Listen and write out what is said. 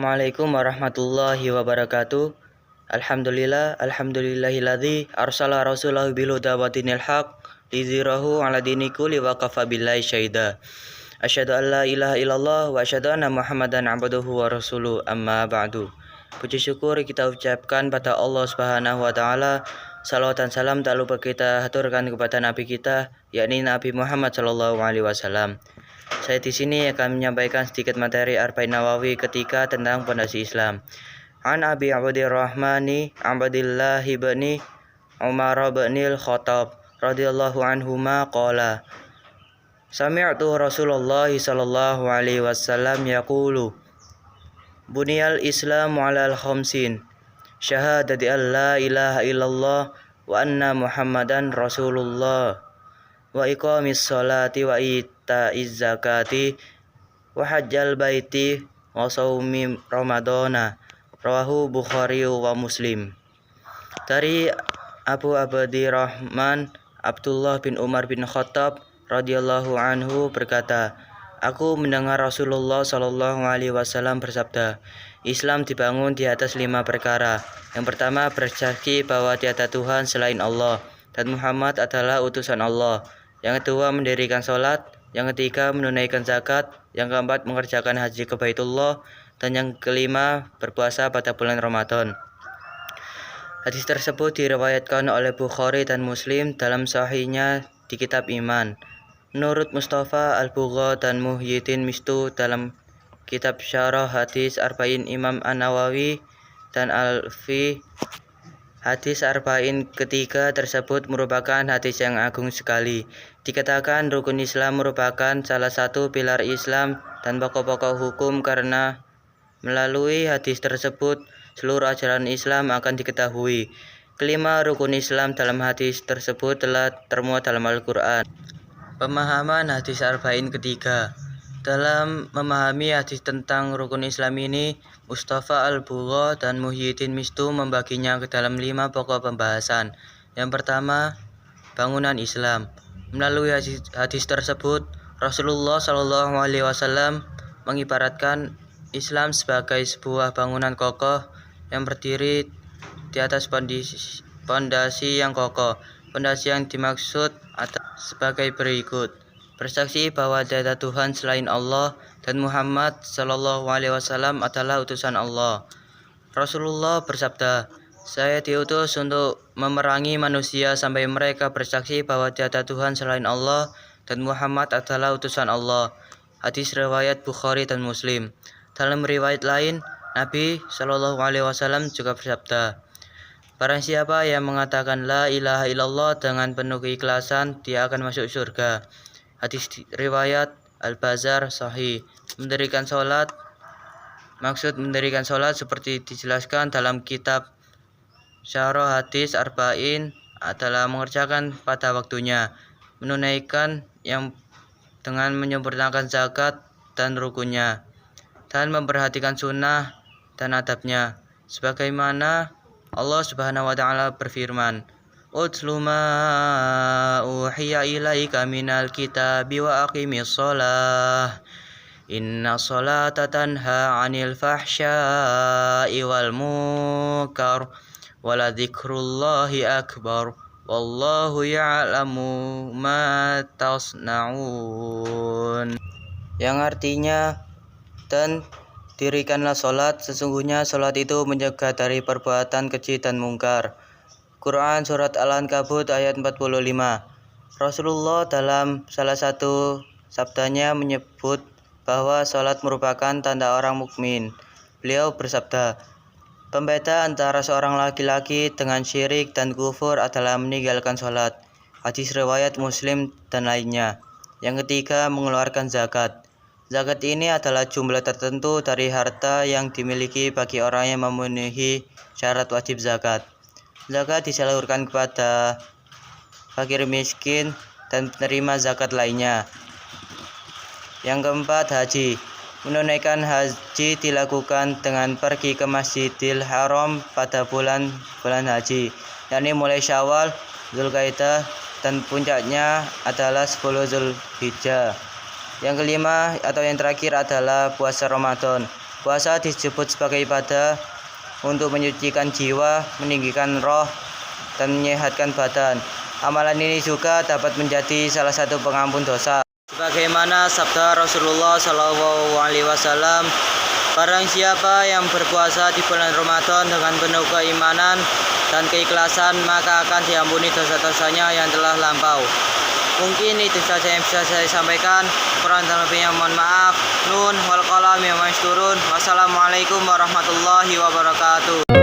Assalamualaikum warahmatullahi wabarakatuh. Alhamdulillahilladzi arsala rasulahu bil huda wa dinil haq liyudhhirahu 'ala dini kulli wa kafa billahi syahida. Asyhadu an la ilaha illallah wa asyhadu anna Muhammadan 'abduhu wa rasuluh, amma ba'du. Puji syukur kita ucapkan pada Allah Subhanahu wa taala. Salawat dan salam tak lupa kita haturkan kepada nabi kita, yakni Nabi Muhammad sallallahu alaihi wasallam. Saya di sini akan menyampaikan sedikit materi Arba'in Nawawi ketika tentang pondasi Islam. An Abi Abdirrahmani Abdillah ibni Umar bin Khattab radhiyallahu anhuma qala Sami'tu Rasulullah sallallahu alaihi wasallam yaqulu Buniyal Islamu 'alal khamsin syahadati an la ilaha illallah wa anna Muhammadan Rasulullah wa iqamis sholati wa ita'iz zakati wa hajjal baiti wa shaumi ramadhana rawahu Bukhari wa Muslim. Dari Abu Abdirrahman Abdullah bin Umar bin Khattab radhiyallahu anhu berkata, aku mendengar Rasulullah sallallahu alaihi wasallam bersabda, Islam dibangun di atas 5 perkara. Yang pertama, bersaksi bahwa tiada Tuhan selain Allah dan Muhammad adalah utusan Allah. Yang kedua, mendirikan sholat. Yang ketiga, menunaikan zakat. Yang keempat, mengerjakan haji ke Baitullah. Dan yang kelima, berpuasa pada bulan Ramadan. Hadis tersebut diriwayatkan oleh Bukhari dan Muslim dalam sahihnya di kitab Iman. Menurut Mustafa Al-Bugha dan Muhyiddin Mistu dalam kitab Syarah Hadis Arba'in Imam An-Nawawi dan Al-Fi, hadis Arba'in ketiga tersebut merupakan hadis yang agung sekali. Dikatakan rukun Islam merupakan salah satu pilar Islam dan pokok-pokok hukum karena melalui hadis tersebut seluruh ajaran Islam akan diketahui. Kelima rukun Islam dalam hadis tersebut telah termuat dalam Al-Quran. Pemahaman hadis Arba'in ketiga. Dalam memahami hadis tentang rukun Islam ini, Mustafa Al-Bugha dan Muhyiddin Mistu membaginya ke dalam 5 pokok pembahasan. Yang pertama, bangunan Islam. Melalui hadis tersebut, Rasulullah Shallallahu Alaihi Wasallam mengibaratkan Islam sebagai sebuah bangunan kokoh yang berdiri di atas pondasi yang kokoh. Pondasi yang dimaksud sebagai berikut: bersaksi bahwa tiada Tuhan selain Allah dan Muhammad sallallahu alaihi wasallam adalah utusan Allah. Rasulullah bersabda, saya diutus untuk memerangi manusia sampai mereka bersaksi bahwa tiada Tuhan selain Allah dan Muhammad adalah utusan Allah. Hadis riwayat Bukhari dan Muslim. Dalam riwayat lain, Nabi sallallahu alaihi wasallam juga bersabda, barang siapa yang mengatakan la ilaha illallah dengan penuh keikhlasan, dia akan masuk surga. Hadis riwayat Al-Bazar sahih. Mendirikan sholat. Maksud mendirikan sholat seperti dijelaskan dalam kitab Syarah Hadis Arba'in adalah mengerjakan pada waktunya, menunaikan yang dengan menyempurnakan zakat dan rukunnya, dan memperhatikan sunnah dan adabnya. Sebagaimana Allah Subhanahu wa taala berfirman, Utlu ma uhiya ilaika minal kitabi wa aqimis shalah Inna sholata tanha 'anil fahsya'i wal munkar wala dzikrullahi akbar wallahu ya'lamu ma tasna'un. Yang artinya, dan dirikanlah sholat, sesungguhnya sholat itu mencegah dari perbuatan keji dan mungkar. Quran Surat Al-Ankabut ayat 45. Rasulullah dalam salah satu sabdanya menyebut bahwa sholat merupakan tanda orang mukmin. Beliau bersabda, pembeda antara seorang laki-laki dengan syirik dan kufur adalah meninggalkan sholat. Hadis riwayat Muslim dan lainnya. Yang ketiga, mengeluarkan zakat. Zakat ini adalah jumlah tertentu dari harta yang dimiliki bagi orang yang memenuhi syarat wajib zakat. Zakat disalurkan kepada fakir miskin dan penerima zakat lainnya. Yang keempat, haji. Menunaikan haji dilakukan dengan pergi ke Masjidil Haram pada bulan haji, yakni mulai Syawal, Zulkaidah, dan puncaknya adalah 10 Zulhijjah. Yang kelima atau yang terakhir adalah puasa Ramadan. Puasa disebut sebagai ibadah untuk menyucikan jiwa, meninggikan roh, dan menyehatkan badan. Amalan ini juga dapat menjadi salah satu pengampun dosa. Sebagaimana sabda Rasulullah SAW, barang siapa yang berpuasa di bulan Ramadan dengan penuh keimanan dan keikhlasan, maka akan diampuni dosa-dosanya yang telah lampau. Mungkin itu saja yang bisa saya sampaikan. Kurang dan lebihnya mohon maaf. Nun wal qalam ya masturun. Wassalamualaikum warahmatullahi wabarakatuh.